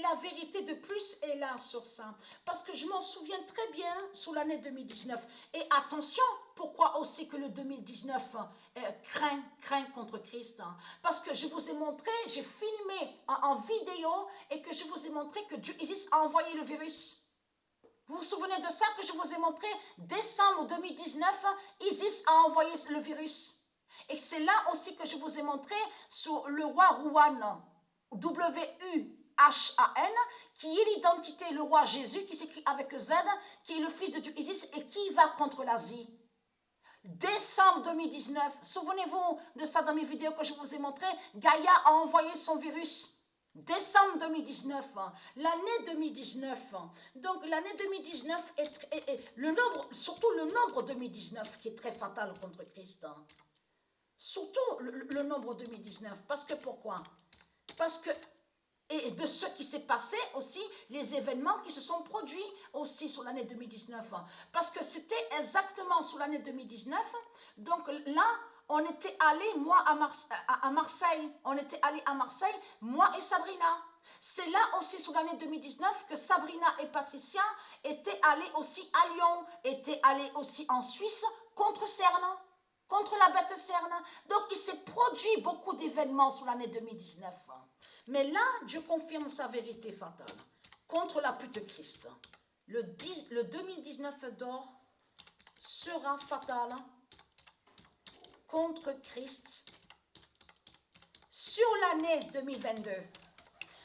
la vérité de plus est là sur ça. Parce que je m'en souviens très bien sous l'année 2019. Et attention, pourquoi aussi que le 2019 craint contre Christ. Parce que je vous ai montré, j'ai filmé en vidéo et que je vous ai montré que Dieu Isis a envoyé le virus. Vous vous souvenez de ça que je vous ai montré? Décembre 2019, Isis a envoyé le virus. Et c'est là aussi que je vous ai montré sur le roi Rouhan, W-U-H-A-N, qui est l'identité, le roi Jésus, qui s'écrit avec Z, qui est le fils de Dieu Isis et qui va contre l'Asie. Décembre 2019, souvenez-vous de ça dans mes vidéos que je vous ai montré, Gaïa a envoyé son virus. Décembre 2019, l'année 2019. Donc l'année 2019 est le nombre, surtout le nombre 2019 qui est très fatal contre Christ. Surtout le nombre 2019. Parce que pourquoi? Parce que, et de ce qui s'est passé aussi, les événements qui se sont produits aussi sur l'année 2019. Parce que c'était exactement sur l'année 2019. Donc là, on était allé, moi, à Marseille. On était allé à Marseille, moi et Sabrina. C'est là aussi, sur l'année 2019, que Sabrina et Patricia étaient allées aussi à Lyon, étaient allées aussi en Suisse contre Cerne, contre la bête Cerne. Donc, il s'est produit beaucoup d'événements sur l'année 2019. Mais là, Dieu confirme sa vérité fatale contre la pute Christ. Le 2019 d'or sera fatal contre Christ sur l'année 2022.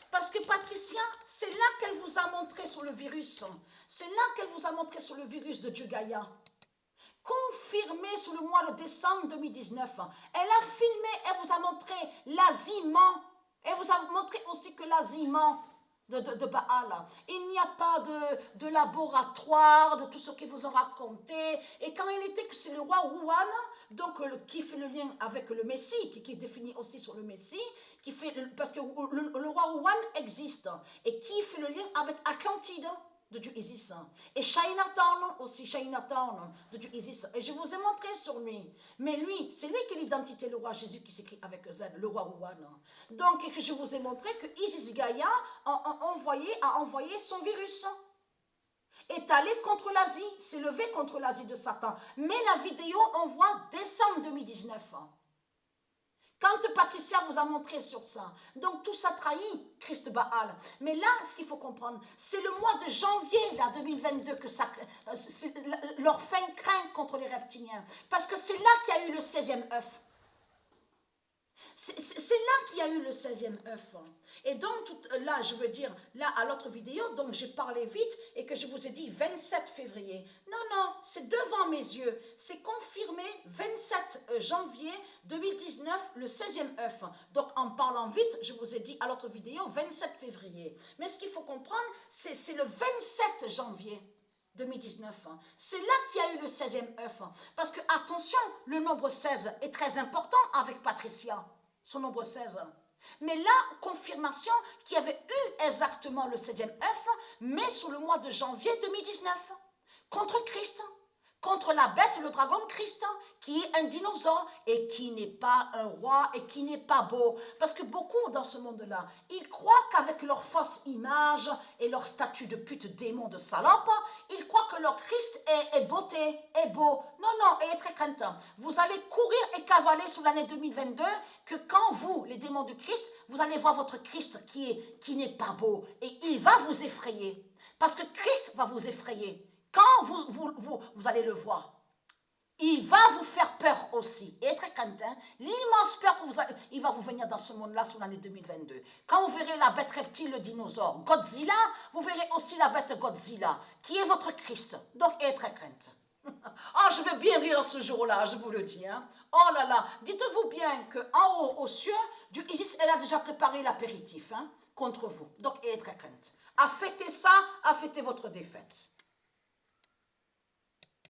Parce que Patricia, c'est là qu'elle vous a montré sur le virus. C'est là qu'elle vous a montré sur le virus de Dieu Gaïa. Confirmé sur le mois de décembre 2019. Elle a filmé, elle vous a montré l'aziment. Elle vous a montré aussi que l'aziment de Baal. Il n'y a pas de laboratoire, de tout ce qu'ils vous ont raconté. Et quand il était que c'est le roi Rouhan, donc qui fait le lien avec le Messie, qui est défini aussi sur le Messie, qui fait, parce que le roi Rouhan existe, et qui fait le lien avec Atlantide de Dieu Isis, et Chinatown aussi, Chinatown de Dieu Isis, et je vous ai montré sur lui, mais lui, c'est lui qui est l'identité, le roi Jésus qui s'écrit avec Z, le roi Rouhan. Donc, et que je vous ai montré que Isis Gaïa a envoyé son virus, est allé contre l'Asie, s'est levé contre l'Asie de Satan, mais la vidéo, on voit décembre 2019. Quand Patricia vous a montré sur ça, donc tout ça trahit Christ Baal. Mais là, ce qu'il faut comprendre, c'est le mois de janvier là, 2022 que ça, leur fin craint contre les reptiliens. Parce que c'est là qu'il y a eu le 16e œuf. C'est là qu'il y a eu le 16e œuf. Et donc, là, je veux dire, là, à l'autre vidéo, donc j'ai parlé vite et que je vous ai dit 27 février. Non, non, c'est devant mes yeux. C'est confirmé 27 janvier 2019, le 16e œuf. Donc, en parlant vite, je vous ai dit à l'autre vidéo 27 février. Mais ce qu'il faut comprendre, c'est le 27 janvier. 2019. C'est là qu'il y a eu le 16e œuf. Parce que, attention, le nombre 16 est très important avec Patricia. Son nombre 16. Mais là, confirmation qu'il y avait eu exactement le 16e œuf, mais sur le mois de janvier 2019. Contre Christ. Contre la bête, le dragon Christ, qui est un dinosaure et qui n'est pas un roi et qui n'est pas beau. Parce que beaucoup dans ce monde-là, ils croient qu'avec leur fausse image et leur statut de pute, démon, de salope, ils croient que leur Christ est beauté, est beau. Non, non, et est très craintant. Vous allez courir et cavaler sur l'année 2022 que quand vous, les démons de Christ, vous allez voir votre Christ qui n'est pas beau et il va vous effrayer. Parce que Christ va vous effrayer. Quand vous allez le voir, il va vous faire peur aussi. Et très craintant, l'immense peur il va vous venir dans ce monde-là sur l'année 2022. Quand vous verrez la bête reptile, le dinosaure, Godzilla, vous verrez aussi la bête Godzilla, qui est votre Christ. Donc, et très crainte. Ah, je vais bien rire ce jour-là, je vous le dis. Hein. Oh là là, dites-vous bien qu'en haut, aux cieux, Dieu Isis, elle a déjà préparé l'apéritif contre vous. Donc, et très crainte. À fêter ça, à fêter votre défaite.